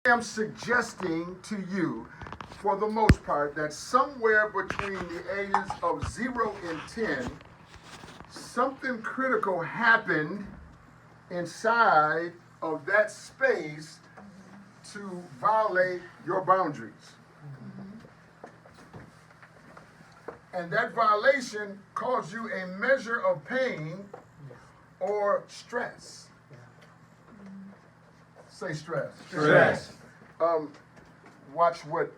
am suggesting to you, for the most part, that somewhere between the ages of 0 and 10, something critical happened inside of that space to violate your boundaries. And that violation caused you a measure of pain or stress. Say stress. Stress. Watch what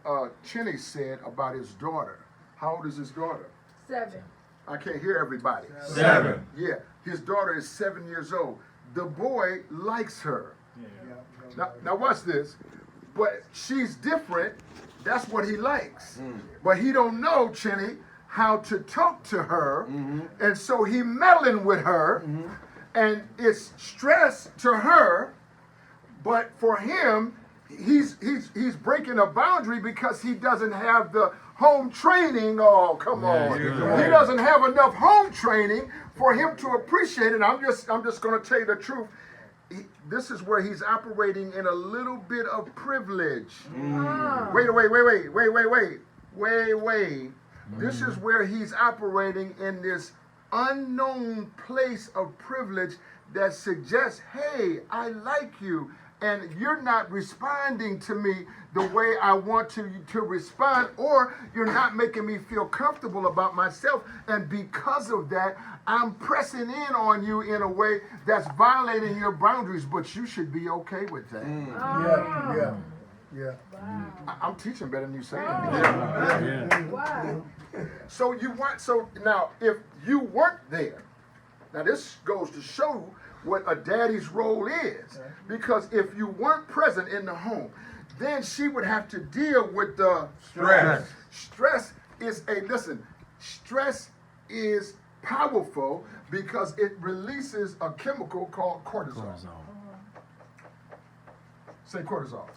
Chinny said about his daughter. How old is his daughter? 7. I can't hear everybody. 7. Yeah, his daughter is 7 years old. The boy likes her. Now watch this. But she's different. That's what he likes. But he don't know, Chinny, how to talk to her. And so he meddling with her. And it's stress to her. But for him, he's breaking a boundary because he doesn't have the home training. Oh, come on. He doesn't have enough home training for him to appreciate it. I'm just going to tell you the truth. This is where he's operating in a little bit of privilege. Wait. This is where he's operating in this unknown place of privilege that suggests, hey, I like you, and you're not responding to me the way I want to respond, or you're not making me feel comfortable about myself, and because of that, I'm pressing in on you in a way that's violating your boundaries, but you should be okay with that. Yeah. I'm teaching better than you saying. Wow. So now if you weren't there, now this goes to show what a daddy's role is, because if you weren't present in the home, then she would have to deal with the Stress. Stress is powerful because it releases a chemical called cortisol. Say cortisol.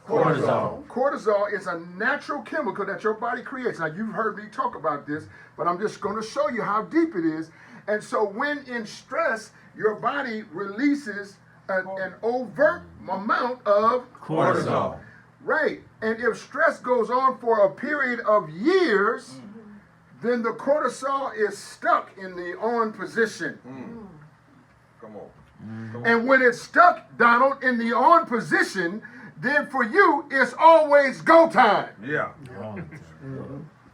Cortisol is a natural chemical that your body creates. Now, you've heard me talk about this, but I'm just going to show you how deep it is. And so when in stress, your body releases an overt amount of Cortisol. Right. And if stress goes on for a period of years, then the cortisol is stuck in the on position. Come on. And when it's stuck, Donald, in the on position, then for you, it's always go time. Yeah.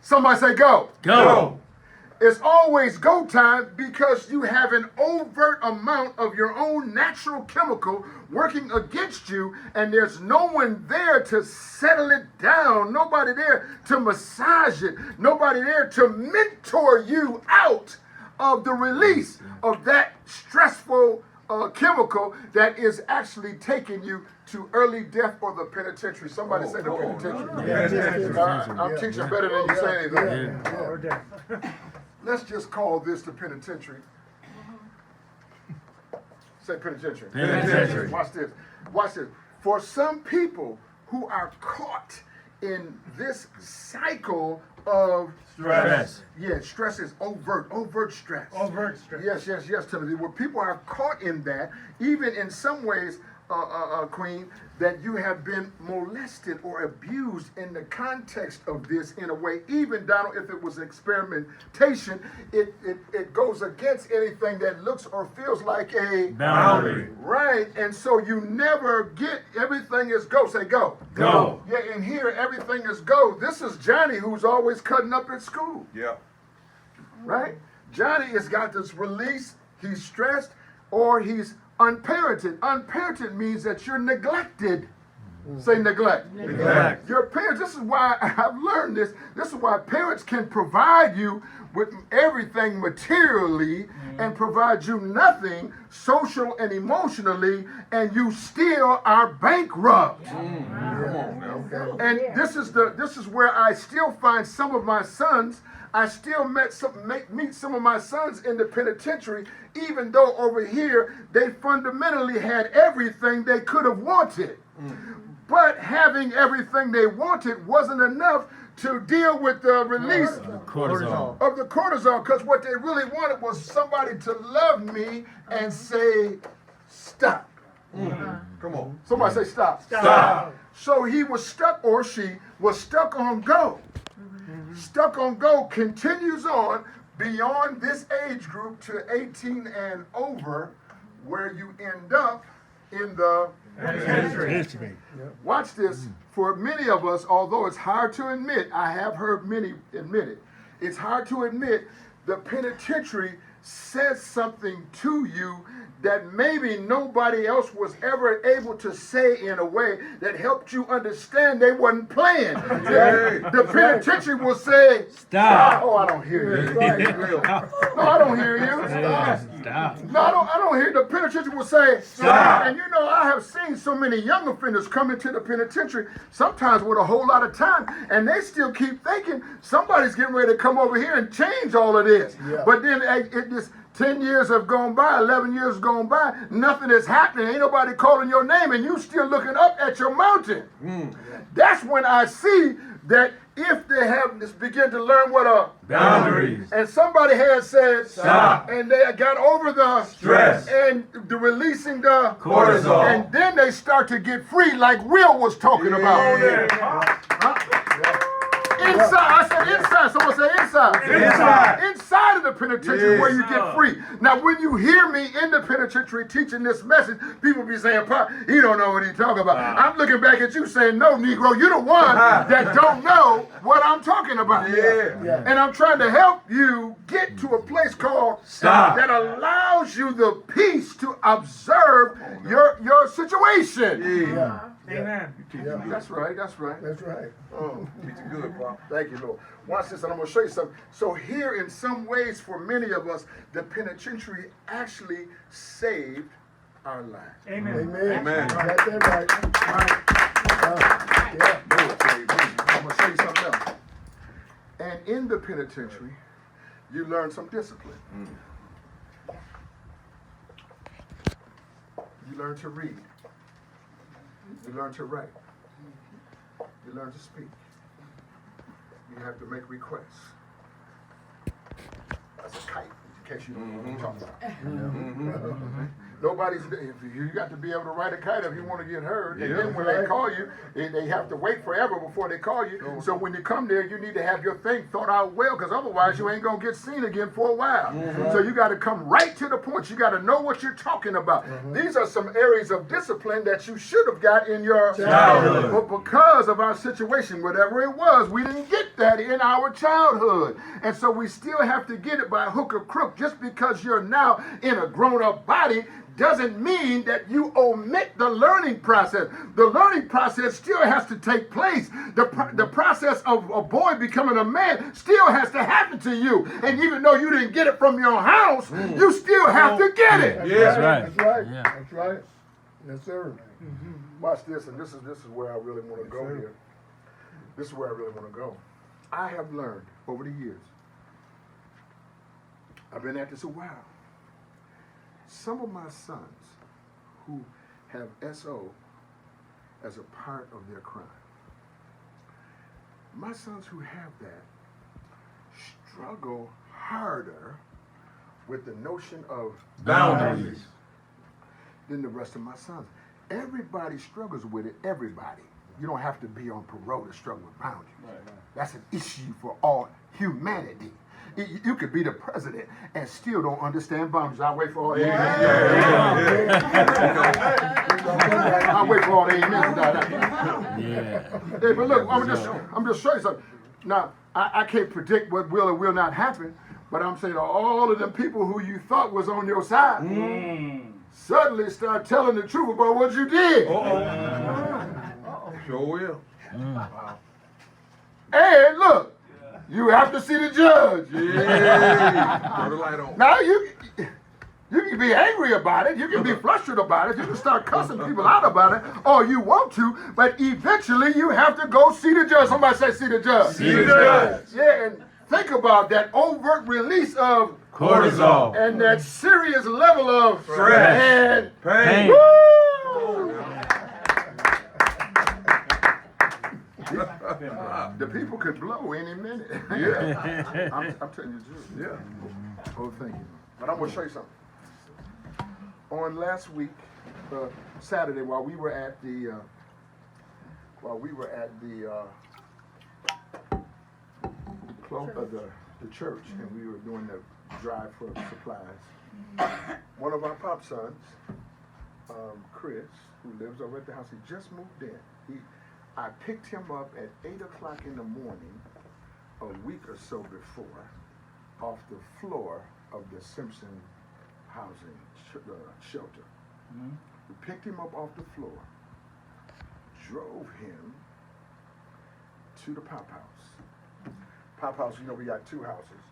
Somebody say go. Go. It's always go time because you have an overt amount of your own natural chemical working against you, and there's no one there to settle it down, nobody there to massage it, nobody there to mentor you out of the release of that stressful chemical that is actually taking you to early death or the penitentiary. Somebody say the penitentiary. I'm teaching better than you say anything. Let's just call this the penitentiary. Say penitentiary. Penitentiary. Watch this. Watch this. For some people who are caught in this cycle of Stress. Yeah, stress is overt stress. Overt stress. Yes, Timothy. Where people are caught in that, even in some ways, Queen, that you have been molested or abused in the context of this in a way, even, Donald, if it was experimentation, it goes against anything that looks or feels like a Boundary. Right, and so you never get, everything is go. Say go. Go. Yeah, and here everything is go. This is Johnny, who's always cutting up at school. Yeah. Right? Johnny has got this release, he's stressed, or he's unparented. Unparented means that you're neglected. Say neglect. Neglect. Your parents, this is why I've learned this. This is why parents can provide you with everything materially and provide you nothing social and emotionally, and you still are bankrupt. Come on now. And this is where I still find some of my sons. I still meet some of my sons in the penitentiary, even though over here they fundamentally had everything they could have wanted. But having everything they wanted wasn't enough to deal with the release of the cortisol, because what they really wanted was somebody to love me and say, stop. Come on. Somebody say stop. Stop. So he was stuck, or she was stuck on go. Stuck on go continues on beyond this age group to 18 and over, where you end up in the History. Watch this. For many of us, although it's hard to admit, I have heard many admit it, it's hard to admit the penitentiary says something to you that maybe nobody else was ever able to say in a way that helped you understand they wasn't playing. The penitentiary will say, Stop. Oh, I don't hear you. No, I don't hear you. Stop. No, I don't hear. The penitentiary will say, Stop. And you know, I have seen so many young offenders come into the penitentiary, sometimes with a whole lot of time, and they still keep thinking somebody's getting ready to come over here and change all of this. Yeah. But then it just 10 years have gone by, 11 years have gone by, nothing is happening, ain't nobody calling your name, and you still looking up at your mountain. That's when I see that if they have this begin to learn what a Boundaries. and somebody has said Stop. and they got over the Stress. and the releasing the Cortisol. and then they start to get free like Will was talking about. Inside, I said inside. Someone say inside. Inside of the penitentiary where you get free. Now, when you hear me in the penitentiary teaching this message, people be saying, "Pop, he don't know what he's talking about." I'm looking back at you saying, "No, Negro, you're the one that don't know what I'm talking about." Yeah. And I'm trying to help you get to a place called Stop. that allows you the peace to observe your situation. Yeah. Amen. That's right. That's right. That's right. Oh, good, Bob. Thank you, Lord. Watch this, and I'm going to show you something. So here, in some ways, for many of us, the penitentiary actually saved our lives. Amen. Amen. Got that right. Yeah. I'm going to show you something else. And in the penitentiary, you learn some discipline. You learn to read. You learn to write. You learn to speak. You have to make requests. That's a kite, in case you don't know what I'm talking about. Nobody's, you got to be able to write a kite if you want to get heard. And then when they call you, they have to wait forever before they call you. So when you come there, you need to have your thing thought out well, because otherwise you ain't going to get seen again for a while. So you got to come right to the point. You got to know what you're talking about. These are some areas of discipline that you should have got in your childhood. But because of our situation, whatever it was, we didn't get that in our childhood. And so we still have to get it by hook or crook. Just because you're now in a grown-up body doesn't mean that you omit the learning process. The learning process still has to take place. The process of a boy becoming a man still has to happen to you. And even though you didn't get it from your house, you still have to get it. That's right. That's right. Yeah. That's right. Yes, sir. Watch this, and this is where I really want to go here. This is where I really want to go. I have learned over the years. I've been at this a while. Some of my sons who have SO as a part of their crime, my sons who have that struggle harder with the notion of Boundaries. than the rest of my sons. Everybody struggles with it, everybody. You don't have to be on parole to struggle with boundaries. That's an issue for all humanity. You could be the president and still don't understand boundaries. I'll wait for all the I'll wait for all the amens. Hey, but look, I'm just showing you something. Now, I can't predict what will or will not happen, but I'm saying all of the people who you thought was on your side suddenly start telling the truth about what you did. Sure will. And look, you have to see the judge. Yeah. Turn the light on. Now you can be angry about it, you can be frustrated about it, you can start cussing people out about it, or you want to, but eventually you have to go see the judge. Somebody say see the judge. See the judge. Yeah, and think about that overt release of Cortisol. and that serious level of Stress. and Pain. woo! The people could blow any minute. Yeah. I'm telling you the truth. Yeah. Oh, thank you. But I'm going to show you something. On last week, Saturday, while we were at the while we were at the church, and we were doing the drive for supplies. One of our pop sons, Chris, who lives over at the house, he just moved in. I picked him up at 8 o'clock in the morning, a week or so before, off the floor of the Simpson housing shelter. We picked him up off the floor, drove him to the Pop House. Pop House, you know, we got two houses,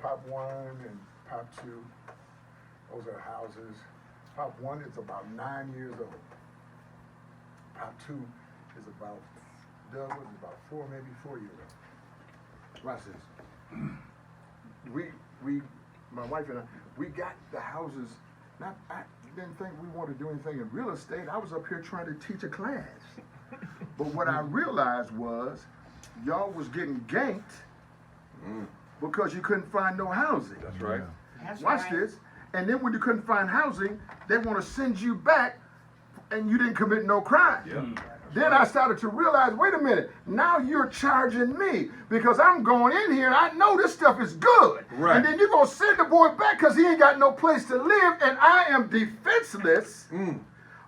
Pop 1 and Pop 2. Those are houses. Pop 1 is about 9 years old. Pop 2 is about, Doug was about 4, maybe 4 years old. Watch this. My wife and I, we got the houses. I didn't think we wanted to do anything in real estate. I was up here trying to teach a class. But what I realized was, y'all was getting ganked because you couldn't find no housing. That's right. Watch this. And then when you couldn't find housing, they want to send you back and you didn't commit no crime. Yeah. Then I started to realize, wait a minute, now you're charging me because I'm going in here and I know this stuff is good. Right. And then you're going to send the boy back because he ain't got no place to live, and I am defenseless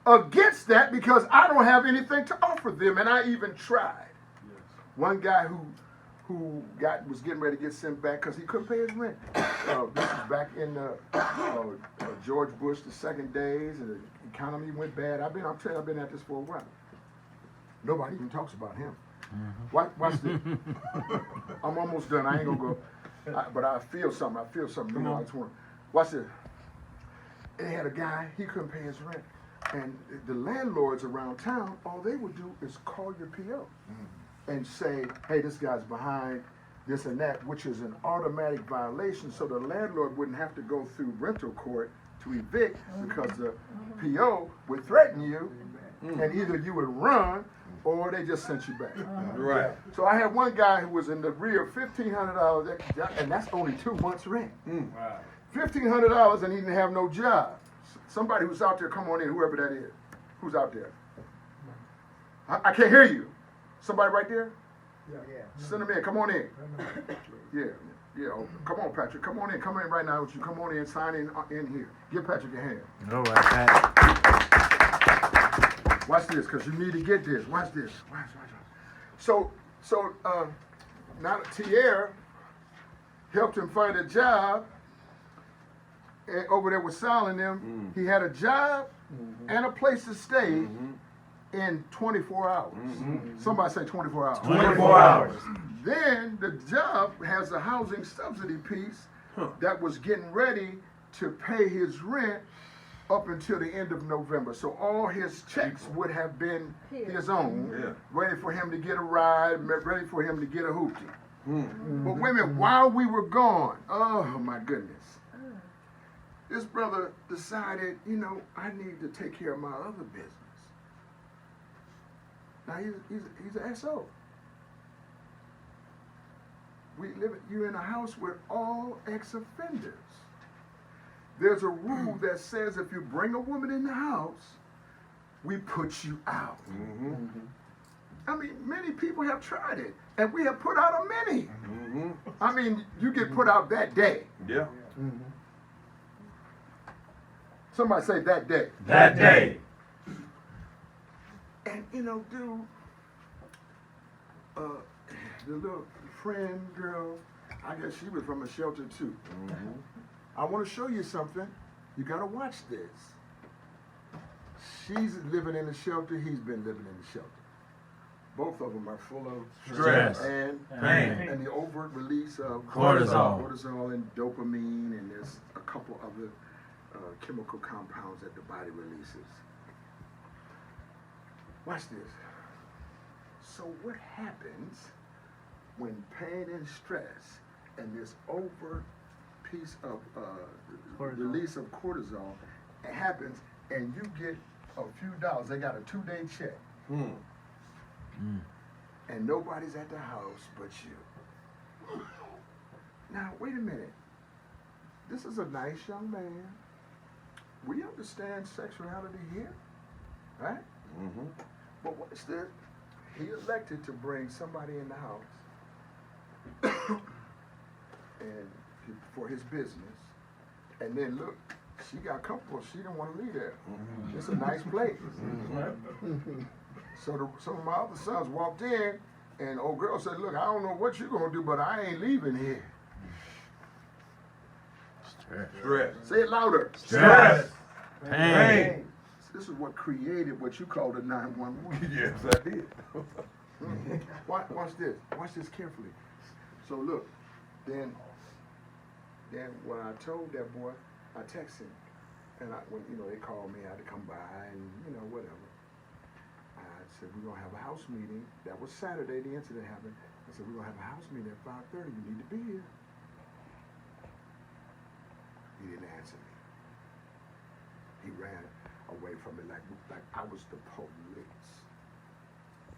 against that because I don't have anything to offer them, and I even tried. Yes. One guy who was getting ready to get sent back because he couldn't pay his rent. This is back in George Bush, the second days, and the economy went bad. I'm telling you, I've been at this for a while. Nobody even talks about him. Watch this. I'm almost done. I ain't gonna go, but I feel something. You know, I just want. Watch this. They had a guy. He couldn't pay his rent, and the landlords around town, all they would do is call your PO and say, "Hey, this guy's behind this and that," which is an automatic violation. So the landlord wouldn't have to go through rental court to evict because the PO would threaten you, and either you would run or they just sent you back. Right. So I had one guy who was in the rear, $1,500, and that's only 2 months' rent. Wow. $1,500, and he didn't have no job. Somebody who's out there, come on in, whoever that is. Who's out there? I can't hear you. Somebody right there? Yeah. Send them in. Come on in. Yeah. Oh, come on, Patrick. Come on in. Come in right now with you. Come on in. Sign in here. Give Patrick a hand. All right, Pat. Watch this, because you need to get this. Watch this. Watch. So now Tierre helped him find a job over there with Sal and them. He had a job and a place to stay in 24 hours. Somebody say 24 hours. 24 hours. Then the job has a housing subsidy piece that was getting ready to pay his rent up until the end of November. So all his checks would have been his own, ready for him to get a ride, ready for him to get a hoopty. But wait a minute, while we were gone, oh my goodness, this brother decided, you know, I need to take care of my other business. Now he's an SO. You're in a house with all ex-offenders. There's a rule that says if you bring a woman in the house, we put you out. I mean, many people have tried it, and we have put out a many. I mean, you get put out that day. Yeah. Somebody say that day. That day. And you know, dude, the little friend girl, I guess she was from a shelter too. I want to show you something. You got to watch this. She's living in the shelter. He's been living in the shelter. Both of them are full of Stress. and Pain. and the overt release of Cortisol. and dopamine, and there's a couple other chemical compounds that the body releases. Watch this. So what happens when pain and stress and this overt piece of release of cortisol happens, and you get a few dollars? They got a 2-day check. And nobody's at the house but you. Now, wait a minute. This is a nice young man. We understand sexuality here, right? But watch this. he elected to bring somebody in the house and for his business. And then look, she got comfortable. She didn't want to leave there. It's a nice place. So some of my other sons walked in, and old girl said, "Look, I don't know what you're gonna do, but I ain't leaving here." Stress. Say it louder. Stress. Pain. This is what created what you call the 911. Yes, I did. Watch this. Watch this carefully. So look, then when I told that boy, I texted him, and when they called me, I had to come by and whatever. I said we're gonna have a house meeting. That was Saturday. The incident happened. I said we're gonna have a house meeting at 5:30. You need to be here. He didn't answer me. He ran away from me like I was the police.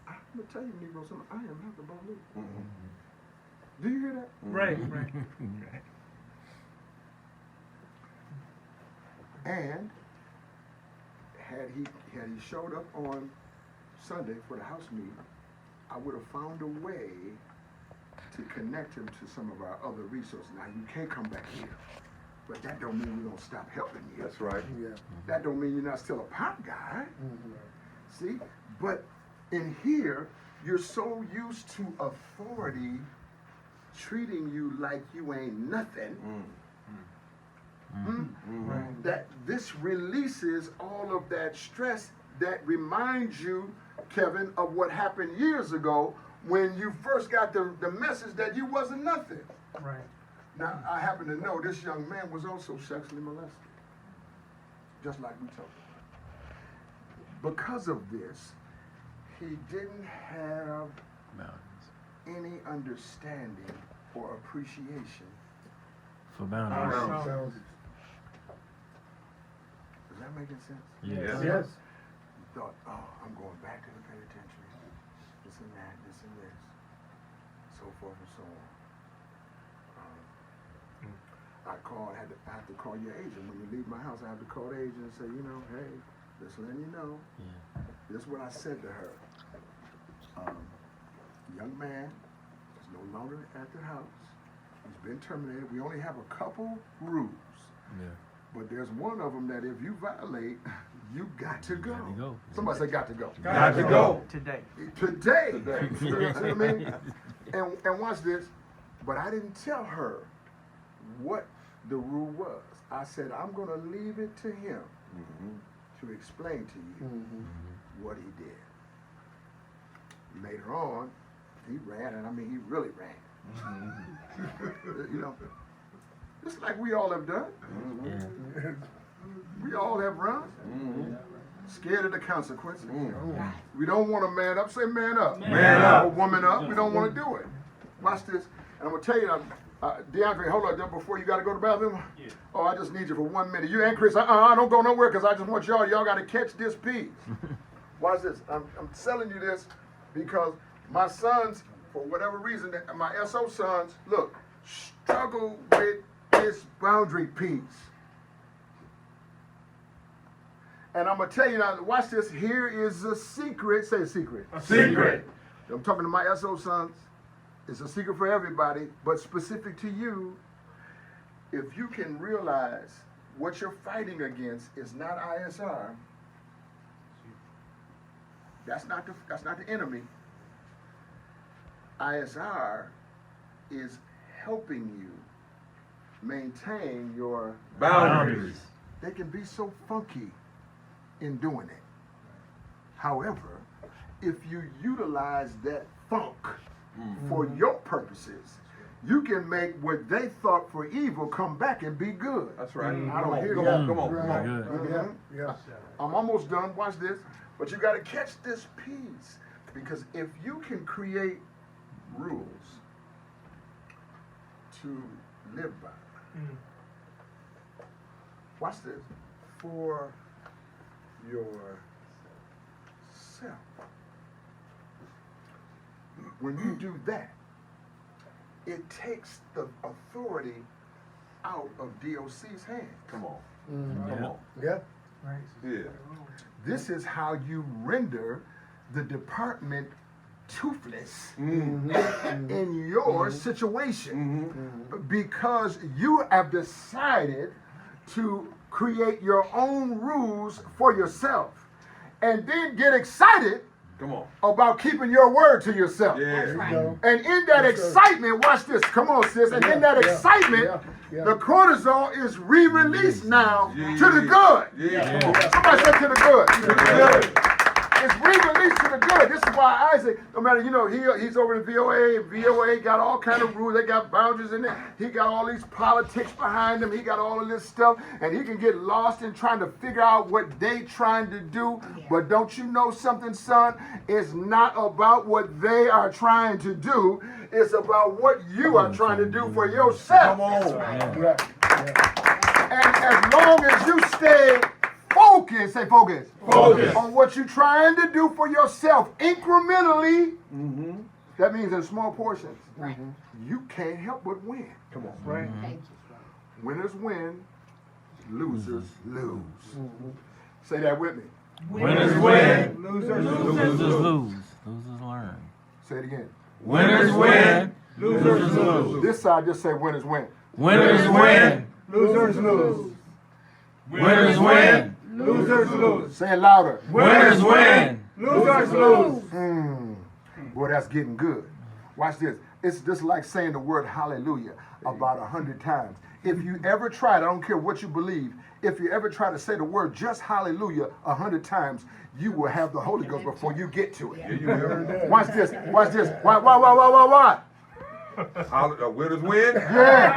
I'm gonna tell you, Negro, something. I am not the police. Do you hear that? Right. And had he showed up on Sunday for the house meeting, I would have found a way to connect him to some of our other resources. Now you can't come back here, but that don't mean we don't stop helping you. That's right. Yeah. That don't mean you're not still a pop guy. See? But in here, you're so used to authority treating you like you ain't nothing. That this releases all of that stress that reminds you, Kevin, of what happened years ago when you first got the message that you wasn't nothing. Right. Now, I happen to know this young man was also sexually molested, just like we talked about. Because of this, he didn't have any understanding or appreciation For boundaries. around. Is that making sense? Yes. Yes. You thought, oh, I'm going back to the penitentiary, this and that, this and this, so forth and so on. I have to call your agent. When you leave my house, I have to call the agent and say, hey, just letting you know. This is what I said to her. Young man is no longer at the house. He's been terminated. We only have a couple rules. Yeah. But there's one of them that if you violate, you got to go. Got to go. Somebody say got to go. Got to go. Today. Today. Today. You know what I mean? And watch this. But I didn't tell her what the rule was. I said, I'm going to leave it to him to explain to you what he did. Later on, he ran, and I mean, he really ran. Just like we all have done. We all have run. Scared of the consequences. We don't want to man up. Say man up. Man up. Or woman up. We don't want to do it. Watch this. And I'm going to tell you, DeAndre, hold on before you got to go to the bathroom. Yeah. Oh, I just need you for 1 minute. You and Chris, don't go nowhere because I just want y'all got to catch this piece. Watch this. I'm telling you this because my sons, for whatever reason, my SO sons, look, struggle with this boundary piece. And I'm going to tell you now, watch this. Here is a secret. Say a secret. A secret. I'm talking to my SO sons. It's a secret for everybody, but specific to you. If you can realize what you're fighting against is not ISR, that's not the enemy. ISR is helping you maintain your Boundaries. They can be so funky in doing it. However, if you utilize that funk for your purposes, you can make what they thought for evil come back and be good. That's right. I don't hear Come that. on. Good. Yeah. I'm almost done. Watch this. But you got to catch this piece. Because if you can create rules to live by, watch this, for yourself. When you do that, it takes the authority out of DOC's hands. Come on. Yeah. Come on. Yeah. Yeah. This is how you render the department toothless Mm-hmm. in your situation because you have decided to create your own rules for yourself and then get excited Come on. about keeping your word to yourself. Yeah. There you go. And in that Yes, sir. excitement, watch this. Come on, sis. And in that Yeah, excitement, yeah. the cortisol is re-released now Yeah. to the good. Yeah. Somebody say to the good. Good. It's re-released to the good. This is why Isaac, no matter, he's over in VOA. VOA got all kind of rules. They got boundaries in there. He got all these politics behind him. He got all of this stuff. And he can get lost in trying to figure out what they trying to do. But don't you know something, son? It's not about what they are trying to do. It's about what you are trying to do for yourself. Come on. Right. Yeah. And as long as you stay focused, say focus, on what you're trying to do for yourself incrementally, that means in small portions, you can't help but win. Come on. Right. Thank you. Winners win, losers lose. Say that with me. Winners win. Losers. Losers lose. Losers learn. Say it again. Winners win. Losers lose. This side just say winners win. Winners win. Losers lose. Winners win. Losers lose. Say it louder. Winners win. Losers lose. Boy, that's getting good. Watch this. It's just like saying the word hallelujah about 100 times. If you ever try, I don't care what you believe, if you ever try to say the word just hallelujah 100 times, you will have the Holy Ghost before you get to it. Watch this. Watch this. Why? Winners win. Yeah.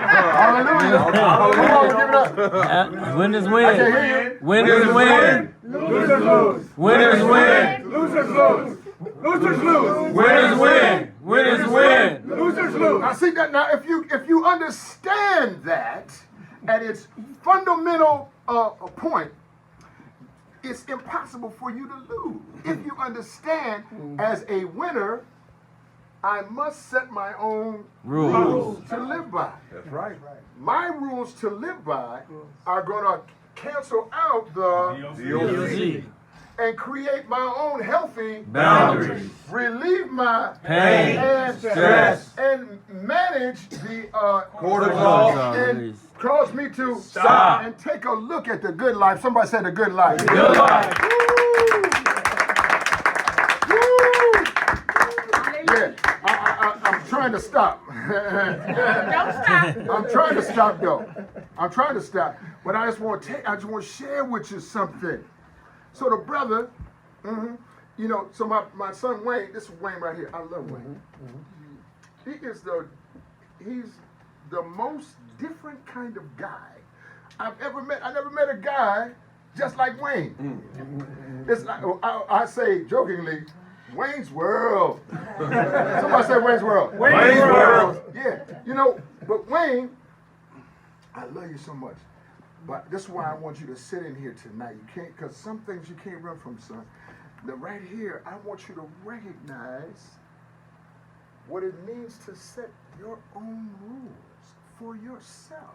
Hallelujah. Come on, give it up. Winners I can't win. hear you. Winners win. Losers lose. Winners win. Losers lose. Losers lose. Winners win. Winners win. Losers lose. Now see that now if you understand that at its fundamental point, it's impossible for you to lose. If you understand as a winner, I must set my own Rules. to live by. That's right. My rules to live by are going to cancel out the DOC. and create my own healthy Boundaries. relieve my Pain. and Stress. and manage the Cortisol. and cause me to Stop. and take a look at the good life. Somebody say the good life. Good life. Yeah, I'm trying to stop. Don't stop. I'm trying to stop though. I'm trying to stop, but I just want to share with you something. So the brother, so my son Wayne, this is Wayne right here. I love Wayne. He's the most different kind of guy I've ever met. I never met a guy just like Wayne. It's like I say jokingly, Wayne's World. Somebody say Wayne's World. Wayne's World. Yeah, but Wayne, I love you so much. But this is why I want you to sit in here tonight. You can't, because some things you can't run from, son. Right here, I want you to recognize what it means to set your own rules for yourself.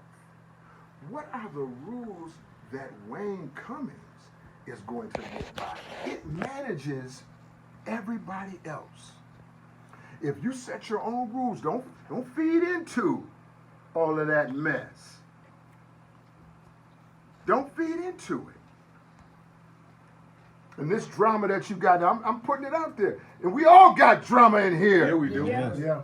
What are the rules that Wayne Cummings is going to live by? It manages everybody else. If you set your own rules, don't feed into all of that mess. Don't feed into it. And this drama that you got, I'm putting it out there. And we all got drama in here. Yeah, we do. Yeah.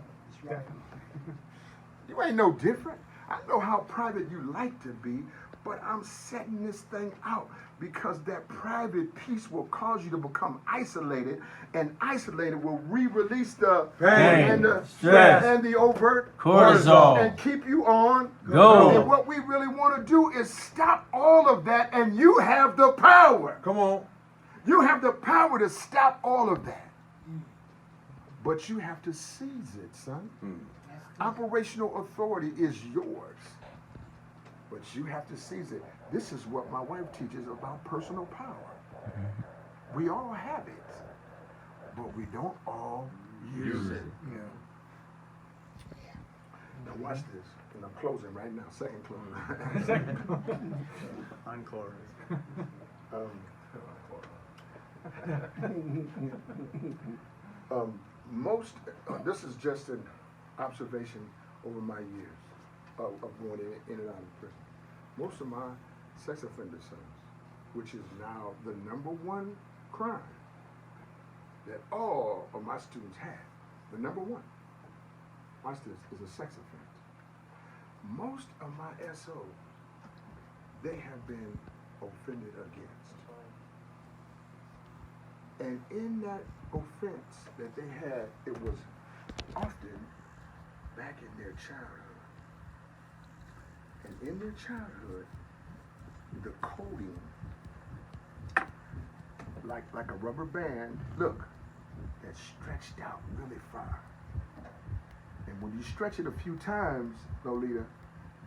You ain't no different. I know how private you like to be, but I'm setting this thing out because that private piece will cause you to become isolated, and isolated will re-release the Pain, and the stress, and the overt cortisol. and keep you on Go. And what we really want to do is stop all of that, and you have the power. Come on. You have the power to stop all of that. But you have to seize it, son. Operational authority is yours. But you have to seize it. This is what my wife teaches about personal power. We all have it, but we don't all use it. Now watch this. And I'm closing right now. Second closing. Encore. most, this is just an observation over my years of going in and out of prison. Most of my sex offender sons, which is now the #1 crime that all of my students have, the #1, watch this, is a sex offense. Most of my SOs, they have been offended against. And in that offense that they had, it was often back in their childhood. And in their childhood, the coating, like a rubber band, look, that stretched out really far. And when you stretch it a few times, Lolita,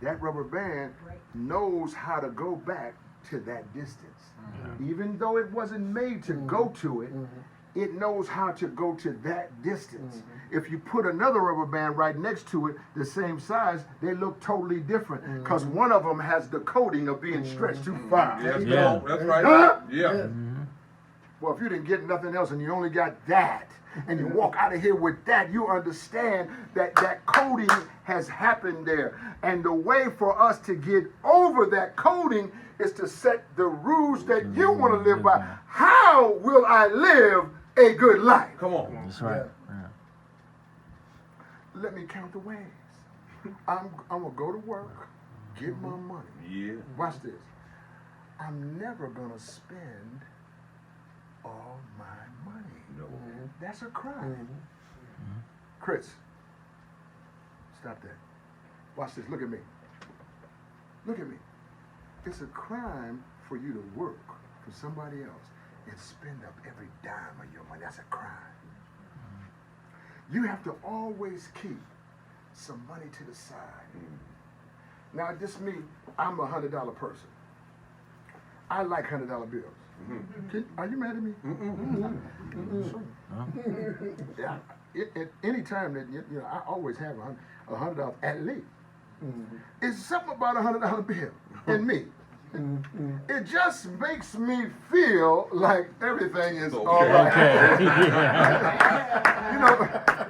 that rubber band knows how to go back to that distance. Even though it wasn't made to go to it, it knows how to go to that distance. If you put another rubber band right next to it, the same size, they look totally different because one of them has the coating of being stretched too far. Yes, Yeah. no, that's right. Huh? Yeah. Well, if you didn't get nothing else and you only got that, and you walk out of here with that, you understand that that coating has happened there. And the way for us to get over that coating is to set the rules that you want to live by. How will I live a good life? Come on. That's right. Yeah. Let me count the ways. I'm going to go to work, get my money. Yeah. Watch this. I'm never going to spend all my money. No. That's a crime. Chris, stop that. Watch this. Look at me. Look at me. It's a crime for you to work for somebody else and spend up every dime of your money. That's a crime. You have to always keep some money to the side. Now, this me, I'm a $100 person. I like $100 bills. Are you mad at me? Yeah. At any time that I always have $100 at least. It's something about $100 bill in me. It just makes me feel like everything is all right. Okay.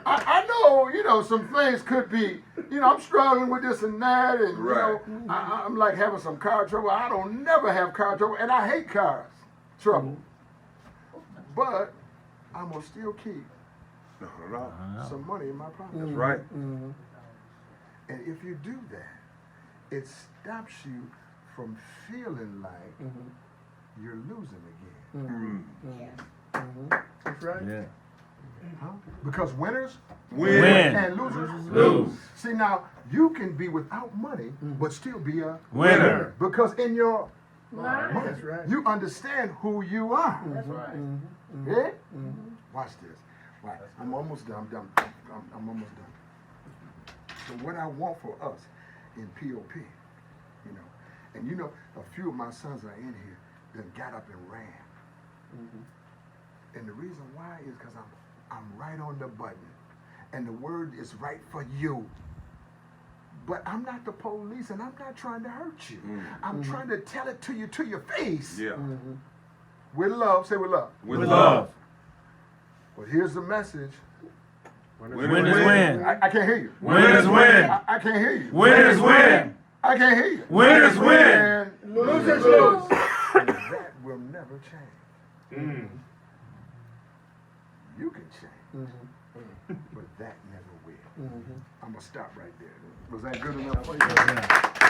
I know, some things could be, I'm struggling with this and that, and Right. I'm like having some car trouble. I don't never have car trouble, and I hate cars trouble. But I'm gonna still keep some money in my pocket. That's right. And if you do that, it stops you from feeling like you're losing again. That's right. Yeah. Huh? Because winners Win. and losers Lose. See, now you can be without money, but still be a Winner. because in your Mind. mind, That's right. you understand who you are. That's right. Yeah? Watch this. Right. I'm almost done. I'm almost done. So what I want for us in POP, and a few of my sons are in here that got up and ran. And the reason why is because I'm right on the button. And the word is right for you. But I'm not the police and I'm not trying to hurt you. I'm trying to tell it to you to your face. Yeah. With love, say with love. With Love. Well, here's the message. Winners win. I can't hear you. Winners win. I can't hear you. Winners win. I can't hear you. Winners win. And Losers lose. that will never change. You can change, but that never will. I'm going to stop right there. Was that good enough for you? Yeah.